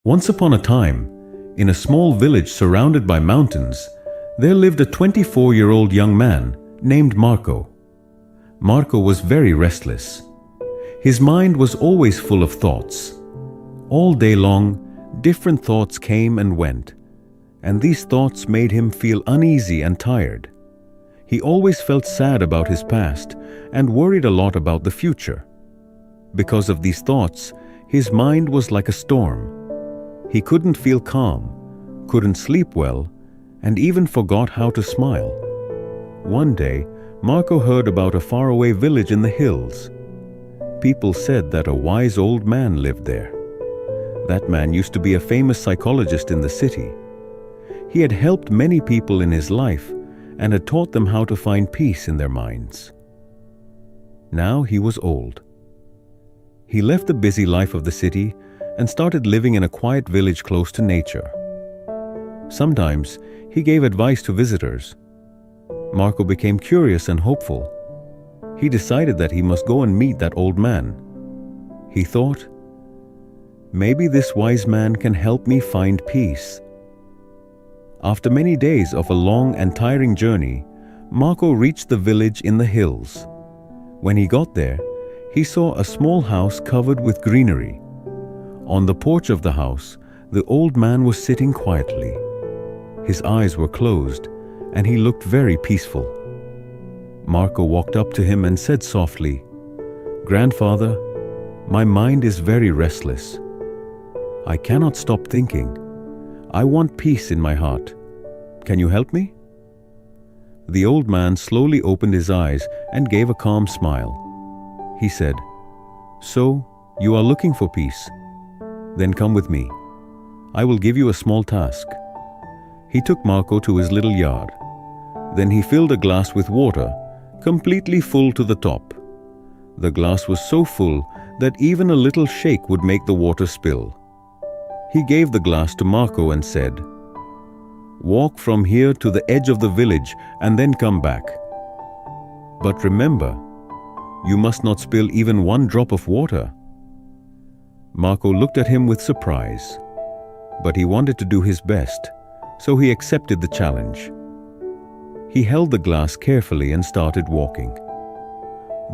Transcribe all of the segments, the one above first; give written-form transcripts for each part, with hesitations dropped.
Once upon a time, in a small village surrounded by mountains, there lived a 24-year-old young man named Marco. Marco was very restless. His mind was always full of thoughts. All day long, different thoughts came and went, and these thoughts made him feel uneasy and tired. He always felt sad about his past and worried a lot about the future. Because of these thoughts, his mind was like a storm. He couldn't feel calm, couldn't sleep well, and even forgot how to smile. One day, Marco heard about a faraway village in the hills. People said that a wise old man lived there. That man used to be a famous psychologist in the city. He had helped many people in his life and had taught them how to find peace in their minds. Now he was old. He left the busy life of the city and started living in a quiet village close to nature. Sometimes he gave advice to visitors. Marco became curious and hopeful. He decided that he must go and meet that old man. He thought, maybe this wise man can help me find peace. After many days of a long and tiring journey, Marco reached the village in the hills. When he got there, he saw a small house covered with greenery. On the porch of the house, the old man was sitting quietly. His eyes were closed, and he looked very peaceful. Marco walked up to him and said softly, "Grandfather, my mind is very restless. I cannot stop thinking. I want peace in my heart. Can you help me?" The old man slowly opened his eyes and gave a calm smile. He said, "So, you are looking for peace? Then come with me. I will give you a small task." He took Marco to his little yard. Then he filled a glass with water, completely full to the top. The glass was so full that even a little shake would make the water spill. He gave the glass to Marco and said, "Walk from here to the edge of the village and then come back. But remember, you must not spill even one drop of water." Marco looked at him with surprise, but he wanted to do his best, so he accepted the challenge. He held the glass carefully and started walking.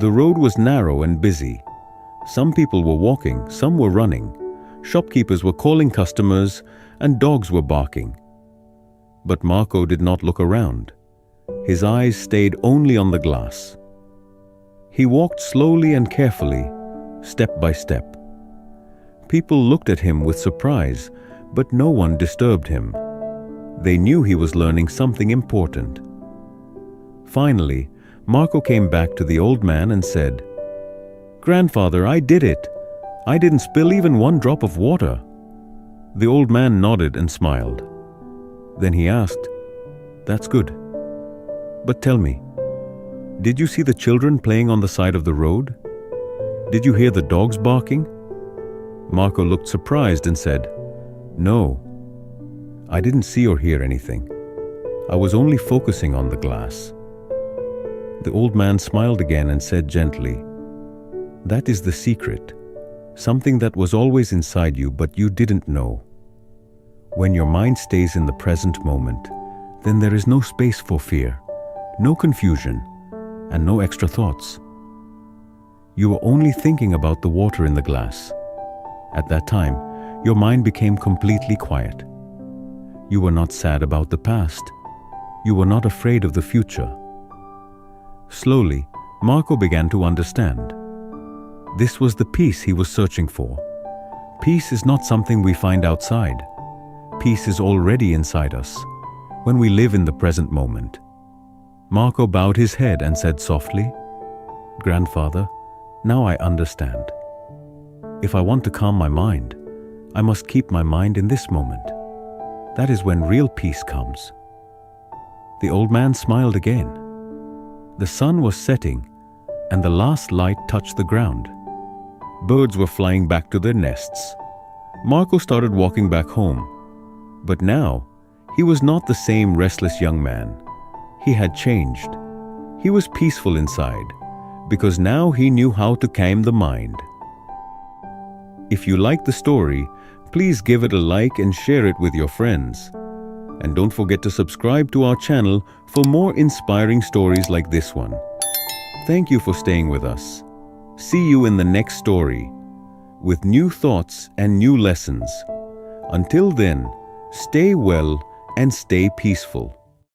The road was narrow and busy. Some people were walking, some were running. Shopkeepers were calling customers, and dogs were barking. But Marco did not look around. His eyes stayed only on the glass. He walked slowly and carefully, step by step. People looked at him with surprise, but no one disturbed him. They knew he was learning something important. Finally, Marco came back to the old man and said, "Grandfather, I did it. I didn't spill even one drop of water." The old man nodded and smiled. Then he asked, "That's good. But tell me, did you see the children playing on the side of the road? Did you hear the dogs barking?" Marco looked surprised and said, "No, I didn't see or hear anything. I was only focusing on the glass." The old man smiled again and said gently, "That is the secret, something that was always inside you but you didn't know. When your mind stays in the present moment, then there is no space for fear, no confusion, and no extra thoughts. You are only thinking about the water in the glass. At that time, your mind became completely quiet. You were not sad about the past. You were not afraid of the future." Slowly, Marco began to understand. This was the peace he was searching for. Peace is not something we find outside. Peace is already inside us, when we live in the present moment. Marco bowed his head and said softly, "Grandfather, now I understand. If I want to calm my mind, I must keep my mind in this moment. That is when real peace comes." The old man smiled again. The sun was setting, and the last light touched the ground. Birds were flying back to their nests. Marco started walking back home. But now, he was not the same restless young man. He had changed. He was peaceful inside, because now he knew how to calm the mind. If you like the story, Please give it a like and share it with your friends. And don't forget to subscribe to our channel for more inspiring stories like this one. Thank you for staying with us. See you in the next story with new thoughts and new lessons. Until then, stay well and stay peaceful.